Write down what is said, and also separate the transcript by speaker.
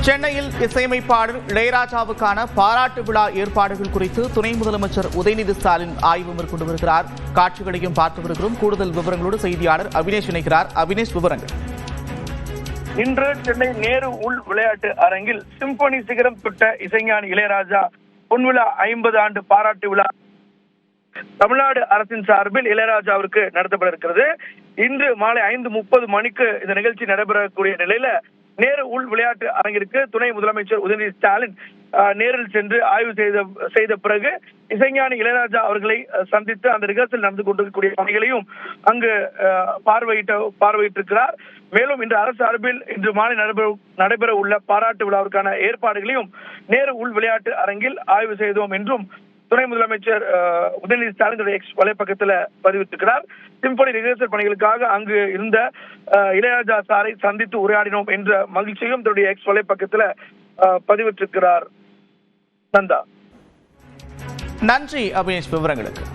Speaker 1: சென்னையில் இசையமைப்பாளர் இளையராஜாவுக்கான பாராட்டு விழா ஏற்பாடுகள் குறித்து துணை முதலமைச்சர் உதயநிதி ஸ்டாலின் ஆய்வு மேற்கொண்டு வருகிறார். காட்சிகளையும் பார்த்து வருகிறோம். கூடுதல் விவரங்களோடு செய்தியாளர் அபினேஷ் இணைக்கிறார். அபினேஷ், விவரங்கள்.
Speaker 2: இன்று சென்னை நேரு உள் விளையாட்டு அரங்கில் சிம்பொனி சிகரம் தொட்ட இசைஞானி இளையராஜா பொன்விழா 50 ஆண்டு பாராட்டு விழா தமிழ்நாடு அரசின் சார்பில் இளையராஜாவிற்கு நடத்தப்பட இருக்கிறது. இன்று மாலை 5:30 மணிக்கு இந்த நிகழ்ச்சி நடைபெறக்கூடிய நிலையில நேரு உள் விளையாட்டு அரங்கிற்கு துணை முதலமைச்சர் உதயநிதி ஸ்டாலின் நேரில் சென்று ஆய்வு செய்த பிறகு இசைஞானி இளையராஜா அவர்களை சந்தித்து அந்த ரிஹர்சல் நடந்து கொண்டிருக்கக்கூடிய பணிகளையும் அங்கு பார்வையிட்டிருக்கிறார். மேலும் இன்று அரசு சார்பில் இன்று மாலை நடைபெற உள்ள பாராட்டு விழாவிற்கான ஏற்பாடுகளையும் நேரு உள் விளையாட்டு அரங்கில் ஆய்வு செய்தோம் என்றும் துணை முதலமைச்சர் உதயநிதி ஸ்டாலின் எக்ஸ் வலைப்பக்கத்தில் பதிவிட்டிருக்கிறார். சிம்பொனி ரிஹர்சல் பணிகளுக்காக அங்கு இருந்த இளையராஜா சாரை சந்தித்து உரையாடினோம் என்ற மகிழ்ச்சியும் தன்னுடைய எக்ஸ் வலைப்பக்கத்தில் பதிவிட்டிருக்கிறார். நந்தா,
Speaker 1: நன்றி அபினேஷ் விவரங்களுக்கு.